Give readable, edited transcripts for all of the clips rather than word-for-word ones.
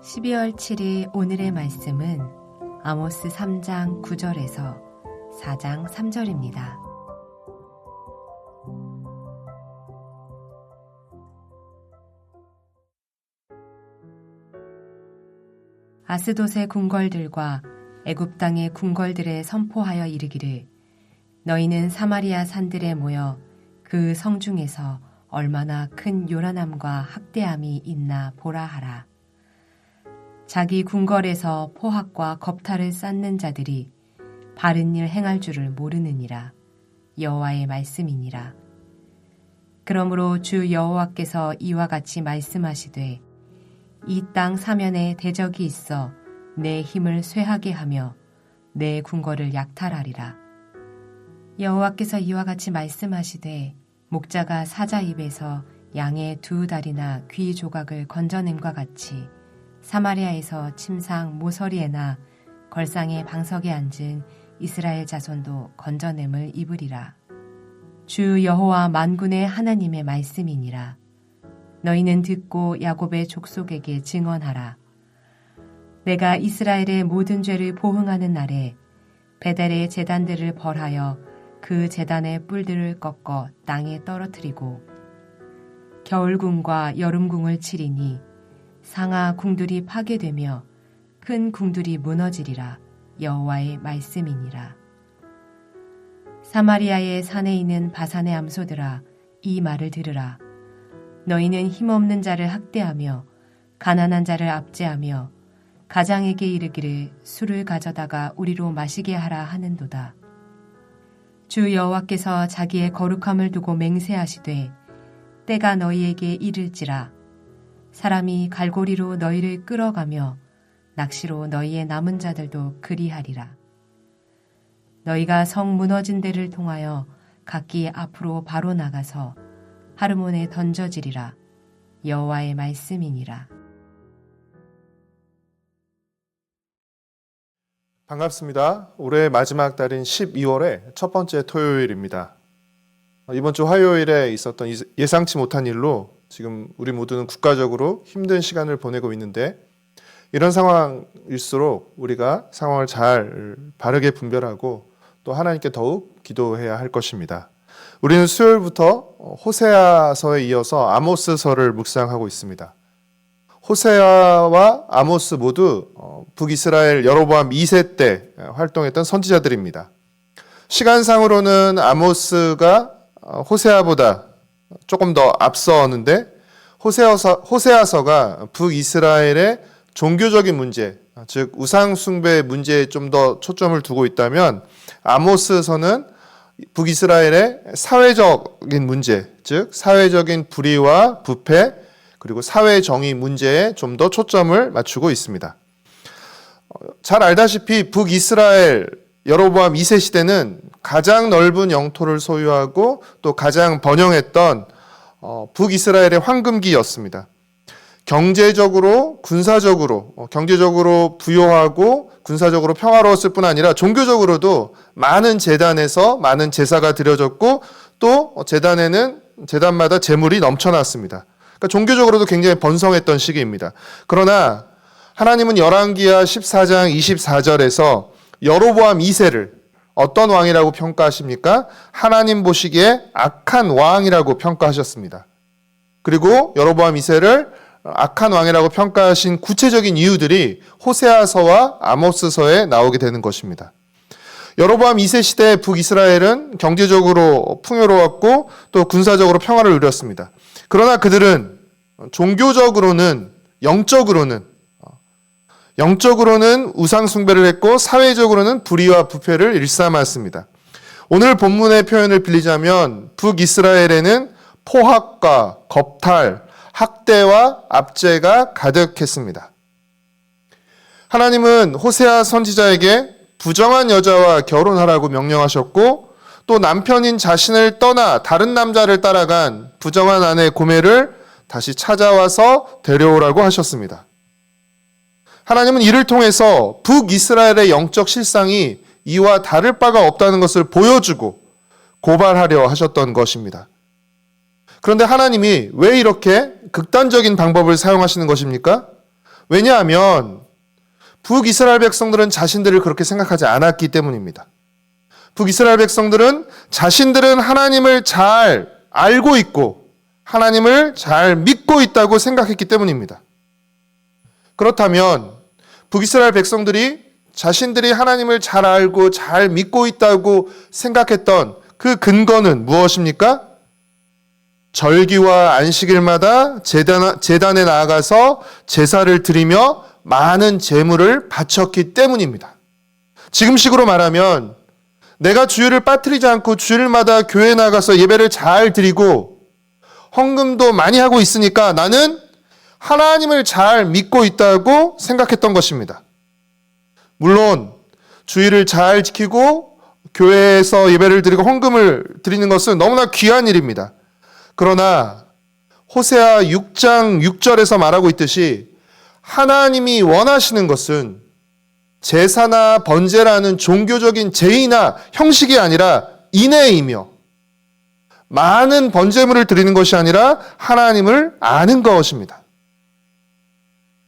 12월 7일 오늘의 말씀은 아모스 3장 9절에서 4장 3절입니다. 아스돗의 궁궐들과 애굽 땅의 궁궐들에 선포하여 이르기를 너희는 사마리아 산들에 모여 그 성중에서 얼마나 큰 요란함과 학대함이 있나 보라 하라. 자기 궁궐에서 포학과 겁탈을 쌓는 자들이 바른 일 행할 줄을 모르느니라. 여호와의 말씀이니라. 그러므로 주 여호와께서 이와 같이 말씀하시되 이 땅 사면에 대적이 있어 내 힘을 쇠하게 하며 내 궁궐을 약탈하리라. 여호와께서 이와 같이 말씀하시되 목자가 사자 입에서 양의 두 다리나 귀 조각을 건져냄과 같이 사마리아에서 침상 모서리에나 걸상의 방석에 앉은 이스라엘 자손도 건져냄을 입으리라. 주 여호와 만군의 하나님의 말씀이니라. 너희는 듣고 야곱의 족속에게 증언하라. 내가 이스라엘의 모든 죄를 보응하는 날에 베델의 제단들을 벌하여 그 제단의 뿔들을 꺾어 땅에 떨어뜨리고 겨울궁과 여름궁을 치리니 상하 궁들이 파괴되며 큰 궁들이 무너지리라. 여호와의 말씀이니라. 사마리아의 산에 있는 바산의 암소들아, 이 말을 들으라. 너희는 힘없는 자를 학대하며 가난한 자를 압제하며 가장에게 이르기를 술을 가져다가 우리로 마시게 하라 하는도다. 주 여호와께서 자기의 거룩함을 두고 맹세하시되 때가 너희에게 이를지라. 사람이 갈고리로 너희를 끌어가며 낚시로 너희의 남은 자들도 그리하리라. 너희가 성 무너진 데를 통하여 각기 앞으로 바로 나가서 하르몬에 던져지리라. 여호와의 말씀이니라. 반갑습니다. 올해 마지막 달인 12월의 첫 번째 토요일입니다. 이번 주 화요일에 있었던 예상치 못한 일로 지금 우리 모두는 국가적으로 힘든 시간을 보내고 있는데 이런 상황일수록 우리가 상황을 잘 바르게 분별하고 또 하나님께 더욱 기도해야 할 것입니다. 우리는 수요일부터 호세아서에 이어서 아모스서를 묵상하고 있습니다. 호세아와 아모스 모두 북이스라엘 여로보암 2세 때 활동했던 선지자들입니다. 시간상으로는 아모스가 호세아보다 조금 더 앞서는데 호세아서가 북이스라엘의 종교적인 문제, 즉 우상 숭배 문제에 좀 더 초점을 두고 있다면 아모스서는 북이스라엘의 사회적인 문제, 즉 사회적인 불의와 부패 그리고 사회 정의 문제에 좀 더 초점을 맞추고 있습니다. 잘 알다시피 북이스라엘 여로보암 2세 시대는 가장 넓은 영토를 소유하고 또 가장 번영했던 북이스라엘의 황금기였습니다. 경제적으로, 군사적으로, 경제적으로 부요하고 군사적으로 평화로웠을 뿐 아니라 종교적으로도 많은 제단에서 많은 제사가 드려졌고 또 제단마다 제물이 넘쳐났습니다. 그러니까 종교적으로도 굉장히 번성했던 시기입니다. 그러나 하나님은 열왕기하 14장 24절에서 여로보암 2세를 어떤 왕이라고 평가하십니까? 하나님 보시기에 악한 왕이라고 평가하셨습니다. 그리고 여로보암 2세를 악한 왕이라고 평가하신 구체적인 이유들이 호세아서와 아모스서에 나오게 되는 것입니다. 여로보암 2세 시대 북이스라엘은 경제적으로 풍요로웠고 또 군사적으로 평화를 누렸습니다. 그러나 그들은 종교적으로는 영적으로는 우상 숭배를 했고 사회적으로는 불의와 부패를 일삼았습니다. 오늘 본문의 표현을 빌리자면 북이스라엘에는 포학과 겁탈, 학대와 압제가 가득했습니다. 하나님은 호세아 선지자에게 부정한 여자와 결혼하라고 명령하셨고 또 남편인 자신을 떠나 다른 남자를 따라간 부정한 아내 고멜을 다시 찾아와서 데려오라고 하셨습니다. 하나님은 이를 통해서 북이스라엘의 영적 실상이 이와 다를 바가 없다는 것을 보여주고 고발하려 하셨던 것입니다. 그런데 하나님이 왜 이렇게 극단적인 방법을 사용하시는 것입니까? 왜냐하면 북이스라엘 백성들은 자신들을 그렇게 생각하지 않았기 때문입니다. 북이스라엘 백성들은 자신들은 하나님을 잘 알고 있고 하나님을 잘 믿고 있다고 생각했기 때문입니다. 그렇다면 북이스라엘 백성들이 자신들이 하나님을 잘 알고 잘 믿고 있다고 생각했던 그 근거는 무엇입니까? 절기와 안식일마다 제단에 나아가서 제사를 드리며 많은 제물을 바쳤기 때문입니다. 지금식으로 말하면 내가 주일을 빠뜨리지 않고 주일마다 교회에 나가서 예배를 잘 드리고 헌금도 많이 하고 있으니까 나는 하나님을 잘 믿고 있다고 생각했던 것입니다. 물론 주일을 잘 지키고 교회에서 예배를 드리고 헌금을 드리는 것은 너무나 귀한 일입니다. 그러나 호세아 6장 6절에서 말하고 있듯이 하나님이 원하시는 것은 제사나 번제라는 종교적인 제의나 형식이 아니라 인애이며 많은 번제물을 드리는 것이 아니라 하나님을 아는 것입니다.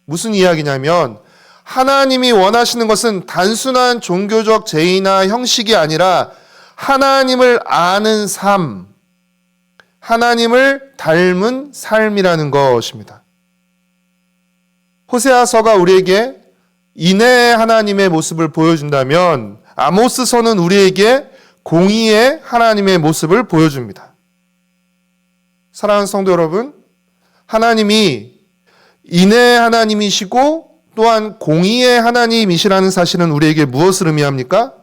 무슨 이야기냐면 하나님이 원하시는 것은 단순한 종교적 제의나 형식이 아니라 하나님을 아는 삶, 하나님을 닮은 삶이라는 것입니다. 호세아서가 우리에게 인애의 하나님의 모습을 보여준다면 아모스서는 우리에게 공의의 하나님의 모습을 보여줍니다. 사랑하는 성도 여러분, 하나님이 인애의 하나님이시고 또한 공의의 하나님이시라는 사실은 우리에게 무엇을 의미합니까?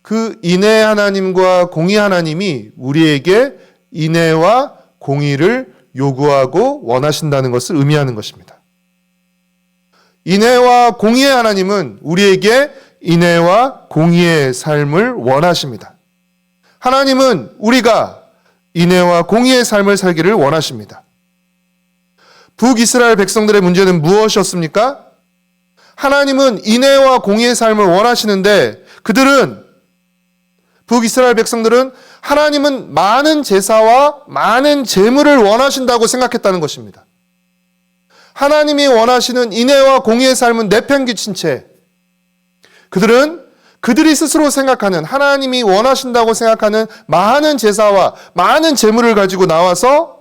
그 인애의 하나님과 공의 하나님이 우리에게 인애와 공의를 요구하고 원하신다는 것을 의미하는 것입니다. 인애와 공의의 하나님은 우리에게 인애와 공의의 삶을 원하십니다. 하나님은 우리가 인애와 공의의 삶을 살기를 원하십니다. 북이스라엘 백성들의 문제는 무엇이었습니까? 하나님은 인애와 공의의 삶을 원하시는데 북이스라엘 백성들은 하나님은 많은 제사와 많은 제물을 원하신다고 생각했다는 것입니다. 하나님이 원하시는 인애와 공의의 삶은 내팽개친 채 그들이 스스로 생각하는 하나님이 원하신다고 생각하는 많은 제사와 많은 제물을 가지고 나와서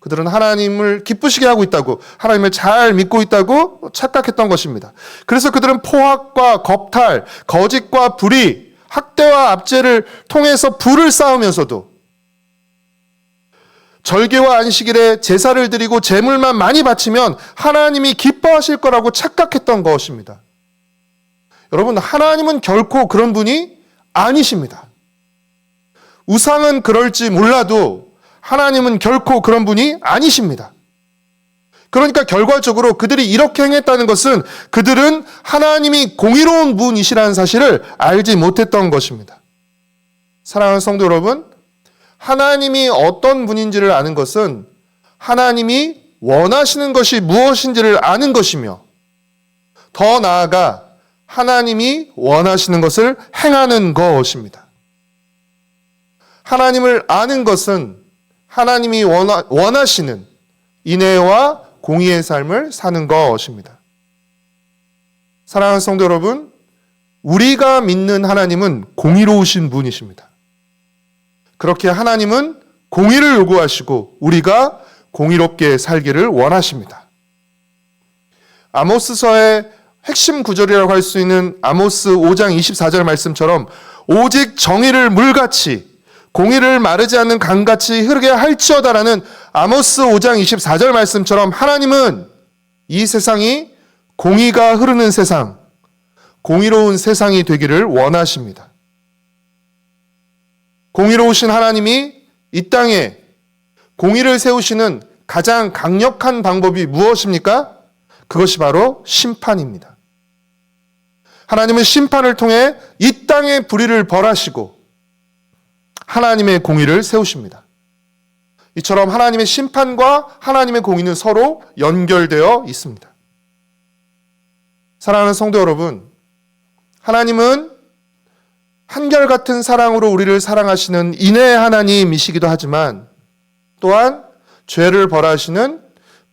그들은 하나님을 기쁘시게 하고 있다고, 하나님을 잘 믿고 있다고 착각했던 것입니다. 그래서 그들은 포악과 겁탈, 거짓과 불의, 학대와 압제를 통해서 불을 쌓으면서도 절개와 안식일에 제사를 드리고 제물만 많이 바치면 하나님이 기뻐하실 거라고 착각했던 것입니다. 여러분, 하나님은 결코 그런 분이 아니십니다. 우상은 그럴지 몰라도 하나님은 결코 그런 분이 아니십니다. 그러니까 결과적으로 그들이 이렇게 행했다는 것은 그들은 하나님이 공의로운 분이시라는 사실을 알지 못했던 것입니다. 사랑하는 성도 여러분, 하나님이 어떤 분인지를 아는 것은 하나님이 원하시는 것이 무엇인지를 아는 것이며 더 나아가 하나님이 원하시는 것을 행하는 것입니다. 하나님을 아는 것은 하나님이 원하시는 인애와 공의의 삶을 사는 것입니다. 사랑하는 성도 여러분, 우리가 믿는 하나님은 공의로우신 분이십니다. 그렇게 하나님은 공의를 요구하시고 우리가 공의롭게 살기를 원하십니다. 아모스서의 핵심 구절이라고 할 수 있는 아모스 5장 24절 말씀처럼 오직 정의를 물같이 공의를 마르지 않는 강같이 흐르게 할지어다라는 아모스 5장 24절 말씀처럼 하나님은 이 세상이 공의가 흐르는 세상, 공의로운 세상이 되기를 원하십니다. 공의로우신 하나님이 이 땅에 공의를 세우시는 가장 강력한 방법이 무엇입니까? 그것이 바로 심판입니다. 하나님은 심판을 통해 이 땅의 불의를 벌하시고 하나님의 공의를 세우십니다. 이처럼 하나님의 심판과 하나님의 공의는 서로 연결되어 있습니다. 사랑하는 성도 여러분, 하나님은 한결같은 사랑으로 우리를 사랑하시는 인애의 하나님이시기도 하지만 또한 죄를 벌하시는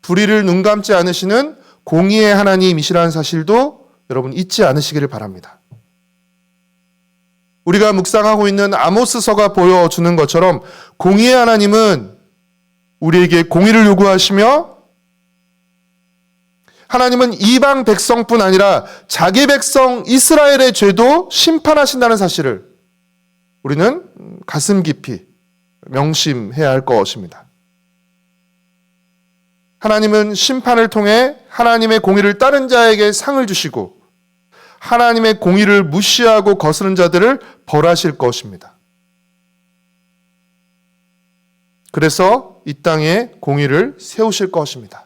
불의를 눈감지 않으시는 공의의 하나님이시라는 사실도 여러분 잊지 않으시기를 바랍니다. 우리가 묵상하고 있는 아모스서가 보여주는 것처럼 공의의 하나님은 우리에게 공의를 요구하시며 하나님은 이방 백성뿐 아니라 자기 백성 이스라엘의 죄도 심판하신다는 사실을 우리는 가슴 깊이 명심해야 할 것입니다. 하나님은 심판을 통해 하나님의 공의를 따른 자에게 상을 주시고 하나님의 공의를 무시하고 거스른 자들을 벌하실 것입니다. 그래서 이 땅에 공의를 세우실 것입니다.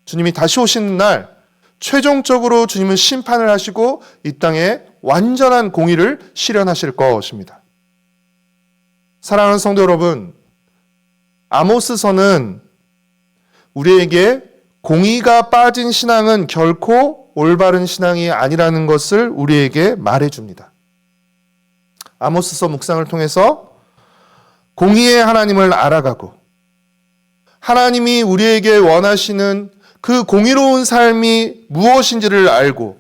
주님이 다시 오시는 날 최종적으로 주님은 심판을 하시고 이 땅에 완전한 공의를 실현하실 것입니다. 사랑하는 성도 여러분, 아모스서는 우리에게 공의가 빠진 신앙은 결코 올바른 신앙이 아니라는 것을 우리에게 말해줍니다. 아모스서 묵상을 통해서 공의의 하나님을 알아가고 하나님이 우리에게 원하시는 그 공의로운 삶이 무엇인지를 알고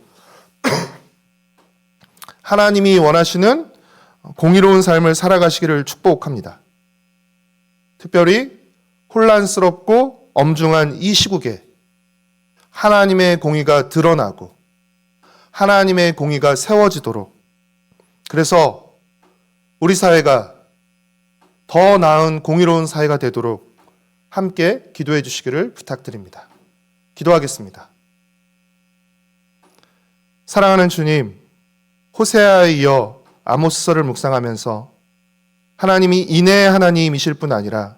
하나님이 원하시는 공의로운 삶을 살아가시기를 축복합니다. 특별히 혼란스럽고 엄중한 이 시국에 하나님의 공의가 드러나고 하나님의 공의가 세워지도록, 그래서 우리 사회가 더 나은 공의로운 사회가 되도록 함께 기도해 주시기를 부탁드립니다. 기도하겠습니다. 사랑하는 주님, 호세아에 이어 아모스서를 묵상하면서 하나님이 인애의 하나님이실 뿐 아니라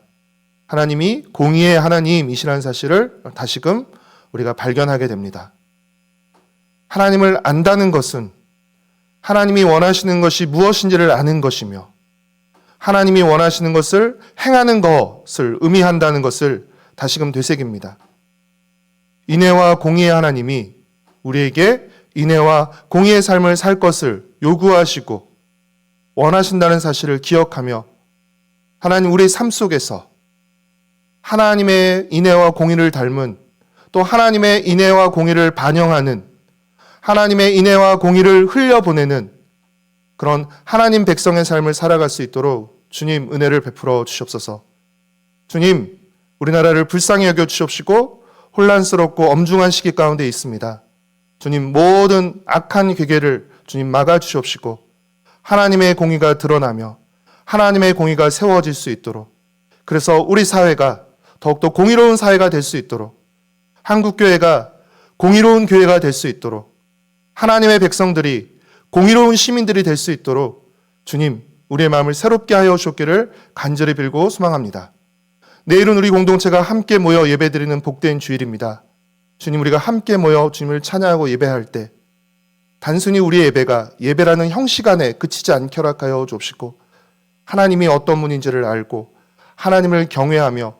하나님이 공의의 하나님이시라는 사실을 다시금 우리가 발견하게 됩니다. 하나님을 안다는 것은 하나님이 원하시는 것이 무엇인지를 아는 것이며 하나님이 원하시는 것을 행하는 것을 의미한다는 것을 다시금 되새깁니다. 인애와 공의의 하나님이 우리에게 인애와 공의의 삶을 살 것을 요구하시고 원하신다는 사실을 기억하며 하나님 우리의 삶 속에서 하나님의 인애와 공의를 닮은, 또 하나님의 인애와 공의를 반영하는, 하나님의 인애와 공의를 흘려보내는 그런 하나님 백성의 삶을 살아갈 수 있도록 주님 은혜를 베풀어 주시옵소서. 주님, 우리나라를 불쌍히 여겨 주시옵시고 혼란스럽고 엄중한 시기 가운데 있습니다. 주님, 모든 악한 괴계를 주님 막아 주시옵시고 하나님의 공의가 드러나며 하나님의 공의가 세워질 수 있도록, 그래서 우리 사회가 더욱더 공의로운 사회가 될 수 있도록, 한국교회가 공의로운 교회가 될 수 있도록, 하나님의 백성들이 공의로운 시민들이 될 수 있도록 주님, 우리의 마음을 새롭게 하여 주옵기를 간절히 빌고 소망합니다. 내일은 우리 공동체가 함께 모여 예배드리는 복된 주일입니다. 주님, 우리가 함께 모여 주님을 찬양하고 예배할 때 단순히 우리의 예배가 예배라는 형식 안에 그치지 않게 허락하여 주옵시고 하나님이 어떤 분인지를 알고 하나님을 경외하며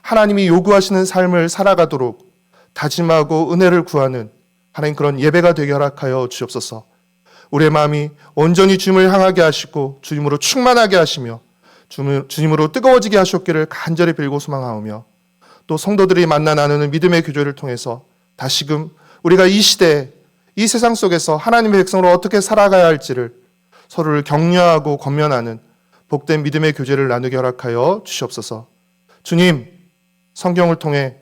하나님이 요구하시는 삶을 살아가도록 다짐하고 은혜를 구하는 하나님 그런 예배가 되게 허락하여 주옵소서. 우리의 마음이 온전히 주님을 향하게 하시고 주님으로 충만하게 하시며 주님으로 뜨거워지게 하셨기를 간절히 빌고 소망하오며, 또 성도들이 만나 나누는 믿음의 교제를 통해서 다시금 우리가 이 시대에 이 세상 속에서 하나님의 백성으로 어떻게 살아가야 할지를 서로를 격려하고 권면하는 복된 믿음의 교제를 나누게 허락하여 주시옵소서. 주님, 성경을 통해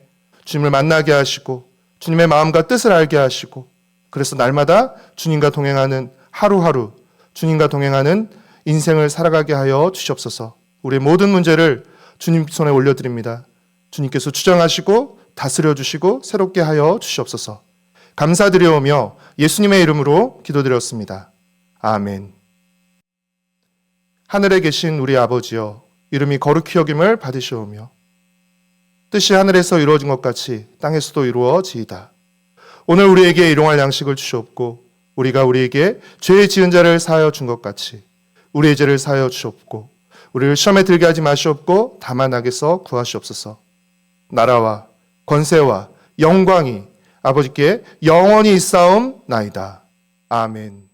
주님을 만나게 하시고 주님의 마음과 뜻을 알게 하시고, 그래서 날마다 주님과 동행하는 하루하루 주님과 동행하는 인생을 살아가게 하여 주시옵소서. 우리의 모든 문제를 주님 손에 올려드립니다. 주님께서 주장하시고 다스려 주시고 새롭게 하여 주시옵소서. 감사드리오며 예수님의 이름으로 기도드렸습니다. 아멘. 하늘에 계신 우리 아버지여, 이름이 거룩히 여김을 받으시오며 뜻이 하늘에서 이루어진 것 같이 땅에서도 이루어지이다. 오늘 우리에게 일용할 양식을 주시옵고 우리가 우리에게 죄 지은 자를 사하여 준 것 같이 우리의 죄를 사하여 주옵고 우리를 시험에 들게 하지 마시옵고 다만 악에서 구하시옵소서. 나라와 권세와 영광이 아버지께 영원히 있사옵나이다. 아멘.